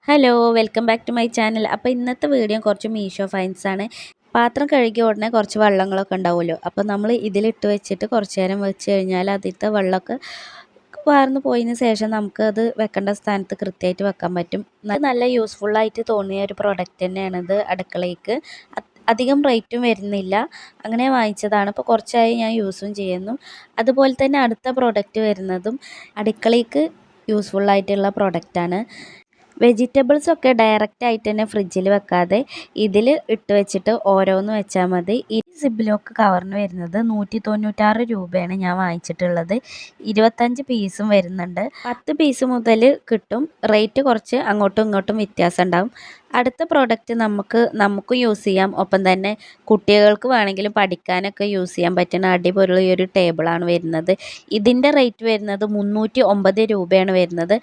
Hello welcome back to my channel. അപ്പോൾ ഇന്നത്തെ video കുറച്ച് മീഷോ ഫൈൻസ് ആണ്. പാത്രം കഴുകിയ ഉടനെ കുറച്ച് വെള്ളങ്ങളൊക്കെ ഉണ്ടാവുമല്ലോ, അപ്പോൾ നമ്മൾ ഇതിലിട്ട് വെച്ചിട്ട് കുറച്ച് നേരം വെച്ച് കഴിഞ്ഞാൽ അതിലത്തെ വെള്ളമൊക്കെ വാർന്നു പോയതിന് ശേഷം നമുക്ക് അത് വെക്കേണ്ട സ്ഥാനത്ത് കൃത്യമായിട്ട് വെക്കാൻ പറ്റും. നല്ല യൂസ്ഫുള്ളായിട്ട് തോന്നിയ ഒരു പ്രോഡക്റ്റ് തന്നെയാണിത്. അടുക്കളയ്ക്ക് അധികം റേറ്റും വരുന്നില്ല, അങ്ങനെ വാങ്ങിച്ചതാണ്. ഇപ്പോൾ കുറച്ചായി ഞാൻ യൂസും ചെയ്യുന്നു. അതുപോലെ തന്നെ അടുത്ത പ്രോഡക്റ്റ് വരുന്നതും അടുക്കളയ്ക്ക് യൂസ്ഫുള്ളായിട്ടുള്ള പ്രോഡക്റ്റാണ്. വെജിറ്റബിൾസൊക്കെ ഡയറക്റ്റായിട്ട് തന്നെ ഫ്രിഡ്ജിൽ വെക്കാതെ ഇതിൽ ഇട്ട് വെച്ചിട്ട് ഓരോന്ന് വെച്ചാൽ മതി. ഈ സിബ് കവറിന് വരുന്നത് 196 രൂപയാണ് ഞാൻ വാങ്ങിച്ചിട്ടുള്ളത്. 25 പീസും വരുന്നുണ്ട്. 10 പീസ് മുതൽ കിട്ടും. റേറ്റ് കുറച്ച് അങ്ങോട്ടും ഇങ്ങോട്ടും വ്യത്യാസം ഉണ്ടാവും. അടുത്ത പ്രോഡക്റ്റ് നമുക്കും യൂസ് ചെയ്യാം, ഒപ്പം തന്നെ കുട്ടികൾക്ക് വേണമെങ്കിലും പഠിക്കാനൊക്കെ യൂസ് ചെയ്യാൻ പറ്റുന്ന അടിപൊളി ഒരു ടേബിളാണ് വരുന്നത്. ഇതിൻ്റെ റേറ്റ് വരുന്നത് 309 രൂപയാണ് വരുന്നത്.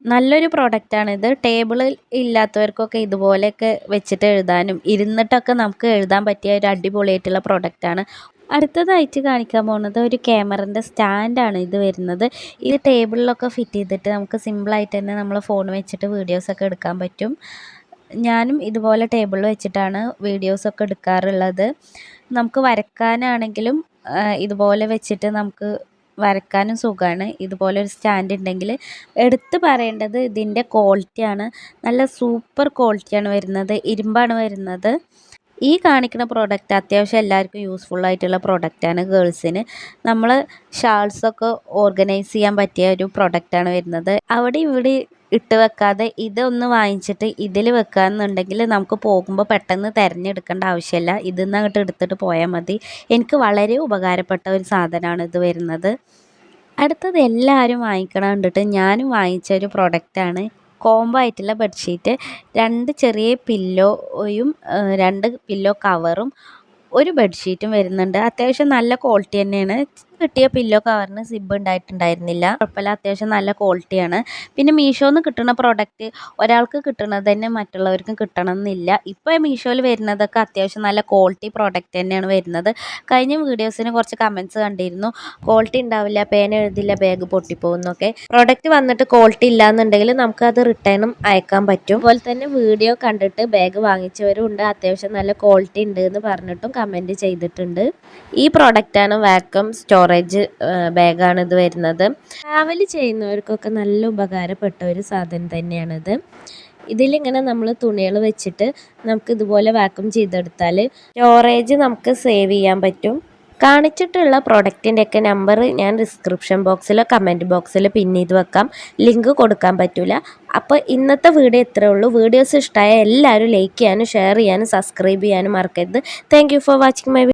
നല്ലൊരു പ്രോഡക്റ്റാണിത്. ടേബിളിൽ ഇല്ലാത്തവർക്കൊക്കെ ഇതുപോലെയൊക്കെ വെച്ചിട്ട് എഴുതാനും ഇരുന്നിട്ടൊക്കെ നമുക്ക് എഴുതാൻ പറ്റിയ ഒരു അടിപൊളിയായിട്ടുള്ള പ്രോഡക്റ്റാണ്. അടുത്തതായിട്ട് കാണിക്കാൻ പോകുന്നത് ഒരു ക്യാമറൻ്റെ സ്റ്റാൻഡാണ് ഇത് വരുന്നത്. ഇത് ടേബിളിലൊക്കെ ഫിറ്റ് ചെയ്തിട്ട് നമുക്ക് സിമ്പിളായിട്ട് തന്നെ നമ്മൾ ഫോൺ വെച്ചിട്ട് വീഡിയോസൊക്കെ എടുക്കാൻ പറ്റും. ഞാനും ഇതുപോലെ ടേബിളിൽ വെച്ചിട്ടാണ് വീഡിയോസൊക്കെ എടുക്കാറുള്ളത്. നമുക്ക് വരക്കാനാണെങ്കിലും ഇതുപോലെ വെച്ചിട്ട് നമുക്ക് വരക്കാനും സുഖമാണ്. ഇതുപോലെ ഒരു സ്റ്റാൻഡ് ഉണ്ടെങ്കിൽ എടുത്ത് പറയേണ്ടത് ഇതിൻ്റെ ക്വാളിറ്റിയാണ്. നല്ല സൂപ്പർ ക്വാളിറ്റിയാണ് വരുന്നത്, ഇരുമ്പാണ് വരുന്നത്. ഈ കാണിക്കുന്ന പ്രോഡക്റ്റ് അത്യാവശ്യം എല്ലാവർക്കും യൂസ്ഫുള്ളായിട്ടുള്ള പ്രോഡക്റ്റാണ്. ഗേൾസിന് നമ്മൾ ഷാൾസൊക്കെ ഓർഗനൈസ് ചെയ്യാൻ പറ്റിയ ഒരു പ്രോഡക്റ്റാണ് വരുന്നത്. അവിടെ ഇവിടെ ഇട്ട് വെക്കാതെ ഇതൊന്ന് വാങ്ങിച്ചിട്ട് ഇതിൽ വെക്കുകയെന്നുണ്ടെങ്കിൽ നമുക്ക് പോകുമ്പോൾ പെട്ടെന്ന് തിരഞ്ഞെടുക്കേണ്ട ആവശ്യമില്ല. ഇതിൽ നിന്ന് അങ്ങോട്ട് എടുത്തിട്ട് പോയാൽ മതി. എനിക്ക് വളരെ ഉപകാരപ്പെട്ട ഒരു സാധനമാണ് ഇത് വരുന്നത്. അടുത്തത് എല്ലാവരും വാങ്ങിക്കണം കണ്ടിട്ട് ഞാനും വാങ്ങിച്ച ഒരു പ്രൊഡക്റ്റാണ്. കോംബോ ആയിട്ടുള്ള ബെഡ്ഷീറ്റ്. 2 ചെറിയ പില്ലോയും 2 പില്ലോ കവറും ഒരു ബെഡ്ഷീറ്റും വരുന്നുണ്ട്. അത്യാവശ്യം നല്ല ക്വാളിറ്റി തന്നെയാണ്. കിട്ടിയ പില്ലോ കവറിന് സിബ് ഉണ്ടായിട്ടുണ്ടായിരുന്നില്ല. കുഴപ്പമില്ല, അത്യാവശ്യം നല്ല ക്വാളിറ്റിയാണ്. പിന്നെ മീഷോന്ന് കിട്ടുന്ന പ്രോഡക്റ്റ് ഒരാൾക്ക് കിട്ടുന്നത് തന്നെ മറ്റുള്ളവർക്കും കിട്ടണം എന്നില്ല. ഇപ്പോൾ മീഷോയിൽ വരുന്നതൊക്കെ അത്യാവശ്യം നല്ല ക്വാളിറ്റി പ്രോഡക്റ്റ് തന്നെയാണ് വരുന്നത്. കഴിഞ്ഞ വീഡിയോസിന് കുറച്ച് കമൻറ്റ്സ് കണ്ടിരുന്നു, ക്വാളിറ്റി ഉണ്ടാവില്ല, പേന എഴുതില്ല, ബാഗ് പൊട്ടിപ്പോകുന്നൊക്കെ. പ്രോഡക്റ്റ് വന്നിട്ട് ക്വാളിറ്റി ഇല്ലയെന്നുണ്ടെങ്കിൽ നമുക്കത് റിട്ടേണും അയക്കാൻ പറ്റും. അതുപോലെ തന്നെ വീഡിയോ കണ്ടിട്ട് ബാഗ് വാങ്ങിച്ചവരും ഉണ്ട്, അത്യാവശ്യം നല്ല ക്വാളിറ്റി ഉണ്ട് എന്ന് പറഞ്ഞിട്ടും കമൻറ്റ് ചെയ്തിട്ടുണ്ട്. ഈ പ്രോഡക്റ്റാണ് വാക്വം സ്റ്റോറേജ് ബാഗാണ് ഇത് വരുന്നത്. ട്രാവൽ ചെയ്യുന്നവർക്കൊക്കെ നല്ല ഉപകാരപ്പെട്ട ഒരു സാധനം തന്നെയാണിത്. ഇതിലിങ്ങനെ നമ്മൾ തുണികൾ വെച്ചിട്ട് നമുക്ക് ഇതുപോലെ വാക്വം ചെയ്തെടുത്താൽ സ്റ്റോറേജ് നമുക്ക് സേവ് ചെയ്യാൻ പറ്റും. കാണിച്ചിട്ടുള്ള പ്രോഡക്റ്റിൻ്റെയൊക്കെ നമ്പർ ഞാൻ ഡിസ്ക്രിപ്ഷൻ ബോക്സിലോ കമൻറ്റ് ബോക്സിലോ പിൻ ചെയ്ത് വെക്കാം. ലിങ്ക് കൊടുക്കാൻ പറ്റില്ല. അപ്പോൾ ഇന്നത്തെ വീഡിയോ ഇത്രയേ ഉള്ളൂ. വീഡിയോസ് ഇഷ്ടമായ എല്ലാവരും ലൈക്ക് ചെയ്യാനും ഷെയർ ചെയ്യാനും സബ്സ്ക്രൈബ് ചെയ്യാനും മറക്കരുത്. Thank you for watching my video.